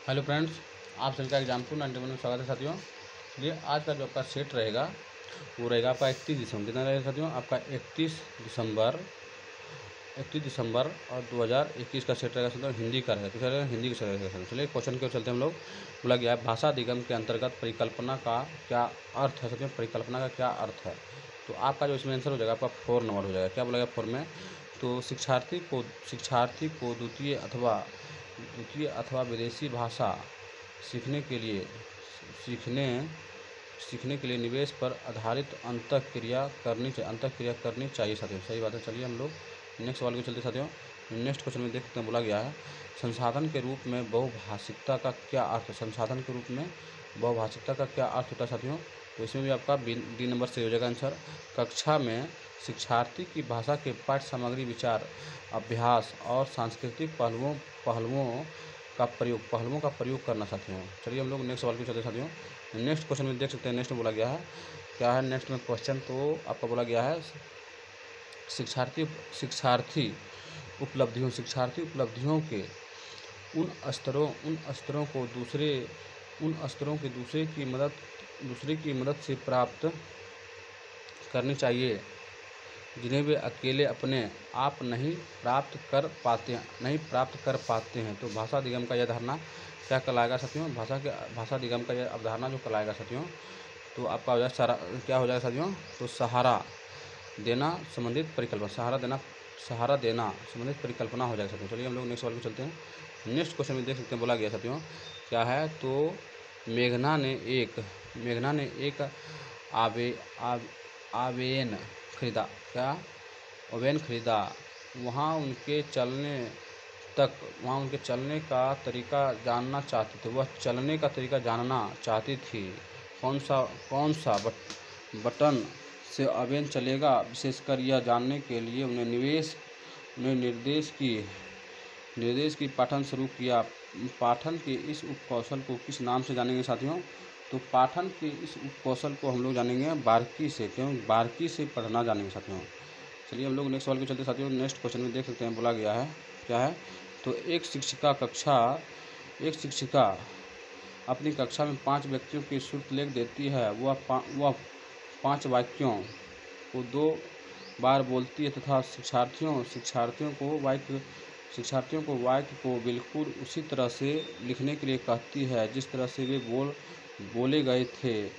Hello friends, आप सभी का एग्जाम 291 में स्वागत है साथियों। चलिए आज का जो आपका सेट रहेगा वो रहेगा आपका 31 दिसंबर। कितना रहेगा साथियों? आपका 31 दिसंबर और 2021 का सेट रहेगा साथियों। हिंदी का रहेगा, किस रहेगा? हिंदी का सेट रहेगा साथियों। चलिए क्वेश्चन के चलते हम लोग। बोला गया है भाषा अधिगम के अंतर्गत परिकल्पना का क्या अर्थ है साथियों? परिकल्पना का क्या अर्थ है? तो आपका जो इसमें आंसर हो जाएगा आपका 4 नंबर हो जाएगा। क्या बोला गया 4 में? तो शिक्षार्थी को द्वितीय अथवा विदेशी भाषा सीखने के लिए सीखने सीखने के लिए निवेश पर आधारित अंतःक्रिया करनी चाहिए साथियों। सही बात है। चलिए हम लोग नेक्स्ट सवाल को चलते साथियों। नेक्स्ट क्वेश्चन में देखते हैं। बोला गया है संसाधन के रूप में बहुभाषिकता का क्या अर्थ? संसाधन के रूप में बहुभाषिकता का क्या अर्थ होता है साथियों? तो इसमें भी आपका डी नंबर से हो जाएगा आंसर। कक्षा में शिक्षार्थी की भाषा के पाठ्य सामग्री, विचार, अभ्यास और सांस्कृतिक पहलुओं का प्रयोग करना साथियों। चलिए हम लोग नेक्स्ट सवाल को चलते साथियों। नेक्स्ट क्वेश्चन में देख सकते हैं। नेक्स्ट में बोला गया है क्या है नेक्स्ट में क्वेश्चन? तो आपका बोला गया है शिक्षार्थी उपलब्धियों के उन स्तरों के दूसरे की मदद से प्राप्त करनी चाहिए जिन्हें वे अकेले अपने आप नहीं प्राप्त कर पाते हैं। तो भाषा अधिगम का यह धारणा क्या कहलाएगा साथियों? भाषा अधिगम का यह अवधारणा जो कहलाएगा साथियों, तो आपका हो जाएगा क्या हो जाएगा साथियों? तो सहारा देना संबंधित परिकल्पना हो जाएगा साथियों। चलिए हम लोग नेक्स्ट सवाल को चलते हैं। नेक्स्ट क्वेश्चन में देख सकते हैं। बोला गया साथियों क्या है? तो मेघना ने एक आवे आवेन खरीदा। क्या? ओवेन खरीदा। वहाँ उनके चलने का तरीका जानना चाहती थी। वह चलने का तरीका जानना चाहती थी। कौन सा बटन से ओवेन चलेगा? विशेषकर यह जानने के लिए उन्हें निर्देश की पाठन शुरू किया। पाठन के इस उपकौशल को किस नाम से जानेंगे साथियों? तो पाठन के इस उपकौशल को हम लोग जानेंगे बारीकी से। क्यों? बारीकी से पढ़ना जानेंगे साथियों। चलिए हम लोग नेक्स्ट सवाल को चलते साथियों। नेक्स्ट क्वेश्चन में देख सकते हैं। बोला गया है क्या है? तो एक शिक्षिका अपनी कक्षा में 5 व्यक्तियों की श्रुतलेख देती है। वह 5 वाक्यों को 2 बार बोलती है तथा शिक्षार्थियों को वाक्य को बिल्कुल उसी तरह से लिखने के लिए कहती है जिस तरह से वे बोले गए थे।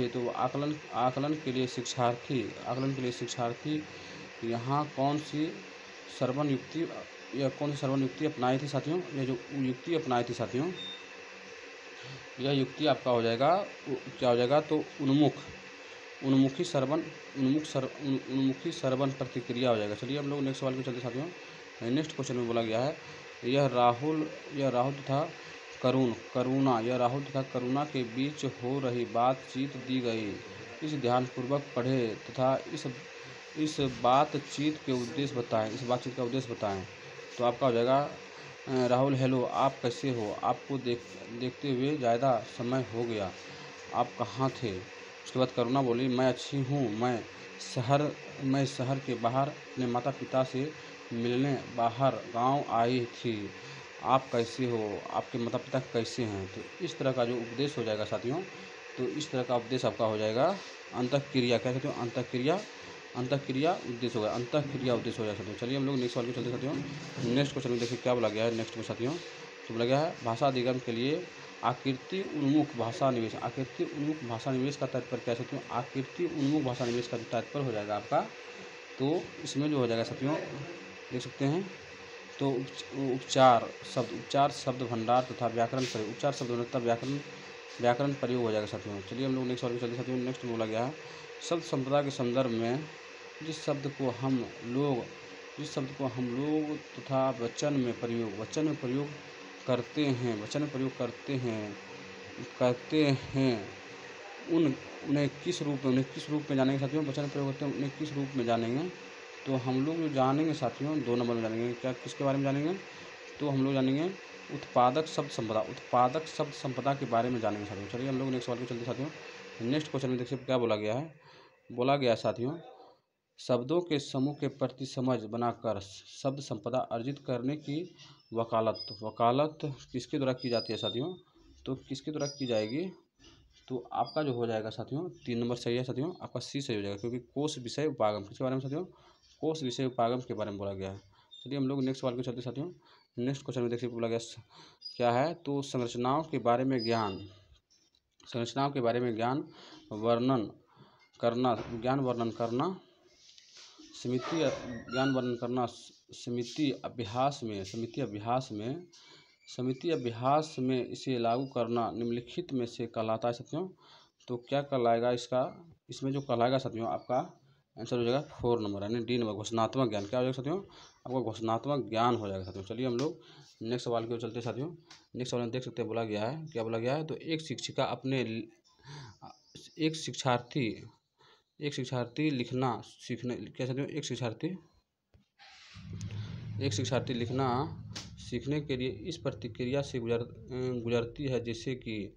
तो आकलन के लिए शिक्षार्थी यहाँ कौन सी श्रवण युक्ति अपनाई थी साथियों? यह जो युक्ति अपनाई थी साथियों, यह युक्ति आपका हो जाएगा क्या हो जाएगा? तो उन्मुखी श्रवण प्रतिक्रिया हो जाएगा। चलिए हम लोग नेक्स्ट सवाल को चलते साथियों। नेक्स्ट क्वेश्चन में बोला गया है यह राहुल तथा करुणा के बीच हो रही बातचीत दी गई। इस ध्यानपूर्वक पढ़े तथा इस बातचीत का उद्देश्य बताएं। तो आपका हो जाएगा राहुल, हेलो, आप कैसे हो? आपको देखते हुए ज़्यादा समय हो गया, आप कहाँ थे? उसके बाद करुणा बोली, मैं अच्छी हूँ, मैं शहर के बाहर अपने माता पिता से मिलने बाहर गांव आई थी। आप कैसे हो? आपके माता पिता कैसे हैं? तो इस तरह का जो उपदेश हो जाएगा साथियों, तो इस तरह का उपदेश आपका हो जाएगा अंतःक्रिया। क्या कहते हो? अंतःक्रिया उद्देश्य होगा। अंतःक्रिया उद्देश्य हो जाएगा साथियों। चलिए हम लोग नेक्स्ट सवाल को चलते साथियों। नेक्स्ट क्वेश्चन में देखिए क्या बोला गया है। नेक्स्ट में साथियों तो बोला गया है भाषा अधिगम के लिए आकृति उन्मुख भाषा निवेश का तात्पर्य क्या है साथियों? आकृति उन्मुख भाषा निवेश का तात्पर्य हो जाएगा आपका, तो इसमें जो हो जाएगा साथियों देख सकते हैं। तो उपचार शब्द भंडार तथा व्याकरण प्रयोग हो जाएगा साथियों। चलिए हम लोग नेक्स्ट सवाल को चलते साथियों। नेक्स्ट में बोला गया है शब्द संपदा के संदर्भ में जिस शब्द को हम लोग तथा वचन में प्रयोग करते हैं उन्हें किस रूप में जानेंगे साथियों? वचन प्रयोग करते हैं उन्हें किस रूप में जानेंगे? तो हम लोग जो जानेंगे साथियों 2 नंबर में जानेंगे। क्या किसके बारे में जानेंगे? तो हम लोग जानेंगे उत्पादक शब्द संपदा के बारे में जानेंगे साथियों। चलिए हम लोग नेक्स्ट सवाल को चलते साथियों। नेक्स्ट क्वेश्चन में देखिए क्या बोला गया है। बोला गया साथियों शब्दों के समूह के प्रति समझ बनाकर शब्द संपदा अर्जित करने की वकालत। वकालत किसके द्वारा की जाती है साथियों? तो किसके द्वारा की जाएगी? तो आपका जो हो जाएगा साथियों 3 नंबर सही है साथियों, आपका सी सही हो जाएगा, क्योंकि कोष विषय उपागम किसके बारे में साथियों? कोष विषय उपागम के बारे में बोला गया है। चलिए हम लोग नेक्स्ट सवाल को चलते साथियों। नेक्स्ट क्वेश्चन में देखिए बोला गया क्या है, तो संरचनाओं के बारे में ज्ञान, संरचनाओं के बारे में ज्ञान वर्णन करना, ज्ञान वर्णन करना, ज्ञान वर्णन करना समिति अभ्यास में इसे लागू करना निम्नलिखित में से कहलाता है साथियों। तो क्या कहलाएगा इसका? इसमें जो कहलाएगा साथियों आपका आंसर हो जाएगा 4 नंबर यानी डी नंबर, घोषणात्मक ज्ञान। क्या हो जाएगा साथियों? आपका घोषणात्मक ज्ञान हो जाएगा साथियों। चलिए हम लोग नेक्स्ट सवाल की ओर चलते साथियों। नेक्स्ट सवाल में देख सकते हैं बोला गया है, क्या बोला गया है, तो एक शिक्षार्थी लिखना सीखने, क्या साथियों? एक शिक्षार्थी लिखना सीखने के लिए इस प्रतिक्रिया से गुजरती है, जैसे कि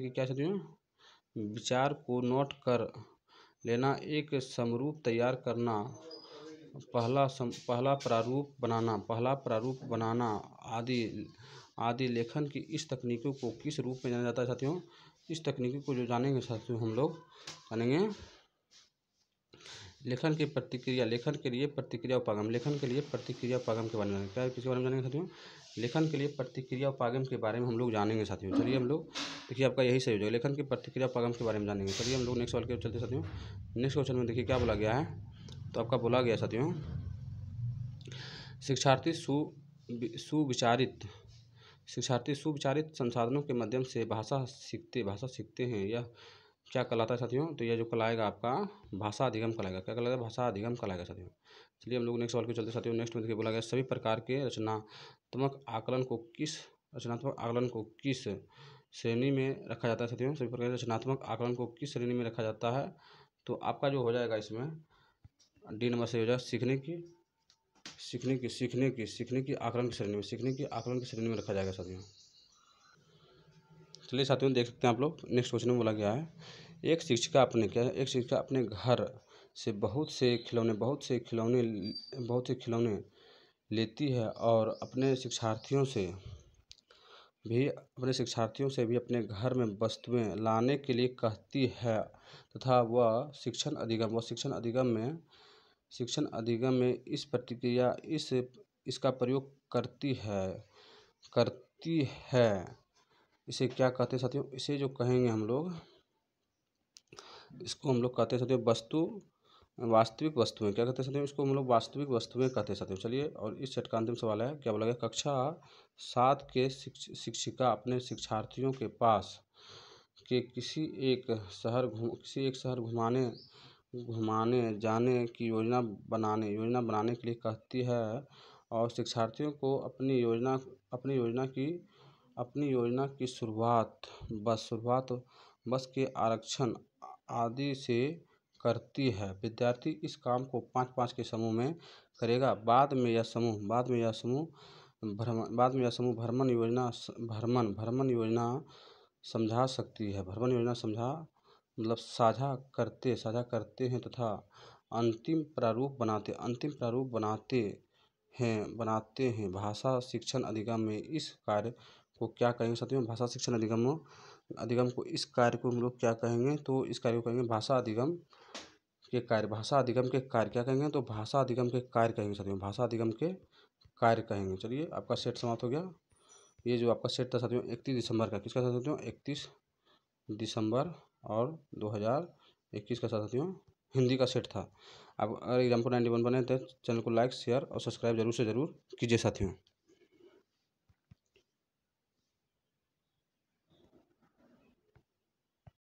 क्या साथियों? विचार को नोट कर लेना, एक समरूप तैयार करना, पहला प्रारूप बनाना आदि लेखन की इस तकनीकों को किस रूप में जाना जाता है साथियों? इस तकनीकों को जो जानेंगे साथियों हम लोग जानेंगे लेखन के लिए प्रतिक्रिया उपागम के बारे में। क्या किसके बारे में जानेंगे साथियों? लेखन के लिए प्रतिक्रिया उपागम के बारे में हम लोग जानेंगे साथियों। चलिए हम लोग देखिए आपका यही सही हो जाएगा, लेखन की प्रतिक्रिया उपागम के बारे में जानेंगे। चलिए हम लोग नेक्स्ट सवाल के चलते साथियों। नेक्स्ट क्वेश्चन में देखिए क्या बोला गया है, तो आपका बोला गया साथियों शिक्षार्थी सुविचारित संसाधनों के माध्यम से भाषा सीखते हैं, यह क्या कहलाता है साथियों? तो यह जो कहलाएगा आपका भाषा अधिगम कहलाएगा। क्या कहलाएगा? भाषा अधिगम कहलाएगा साथियों। चलिए हम लोग नेक्स्ट सवाल के चलते साथियों। नेक्स्ट में देखिए बोला गया सभी प्रकार के रचनात्मक आकलन को किस श्रेणी में रखा जाता है साथियों? सभी प्रकार के रचनात्मक आकलन को किस श्रेणी में रखा जाता है? तो आपका जो हो जाएगा इसमें डी नंबर से हो जाएगा सीखने की आकलन की श्रेणी में रखा जाएगा साथियों। चलिए साथियों देख सकते हैं आप लोग नेक्स्ट क्वेश्चन में बोला गया है एक शिक्षिका अपने घर से बहुत से खिलौने लेती है और अपने शिक्षार्थियों से भी अपने घर में वस्तुएं लाने के लिए कहती है तथा वह शिक्षण अधिगम में इसका प्रयोग करती है। इसे क्या कहते हैं साथियों? इसे जो कहेंगे हम लोग, इसको हम लोग कहते हैं साथियों वास्तविक वस्तुएं। क्या कहते हैं साथियों? इसको हम लोग वास्तविक वस्तुएं कहते हैं साथियों। चलिए और इस सेट का अंतिम सवाल है, क्या बोला गया? कक्षा 7 के शिक्षिका अपने शिक्षार्थियों के पास के किसी एक शहर घुमाने जाने की योजना बनाने के लिए कहती है और शिक्षार्थियों को अपनी योजना की शुरुआत बस के आरक्षण आदि से करती है। विद्यार्थी इस काम को 5-5 के समूह में करेगा। बाद में यह समूह भ्रमण योजना समझा सकती है। मतलब साझा करते हैं तथा अंतिम प्रारूप बनाते हैं। भाषा शिक्षण अधिगम में इस कार्य को क्या कहेंगे साथियों? भाषा शिक्षण अधिगम को इस कार्य को हम लोग क्या कहेंगे? तो इस कार्य को कहेंगे भाषा अधिगम के कार्य। क्या कहेंगे? तो भाषा अधिगम के कार्य कहेंगे साथियों, भाषा अधिगम के कार्य कहेंगे। चलिए आपका सेट समाप्त हो गया। ये जो आपका सेट था साथियों 31 दिसंबर का, किसका था साथियों? 31 दिसंबर और 2021 का साथियों हिंदी का सेट था। अब अगर एग्जाम को 91 बने तो चैनल को लाइक शेयर और सब्सक्राइब जरूर से ज़रूर कीजिए साथियों।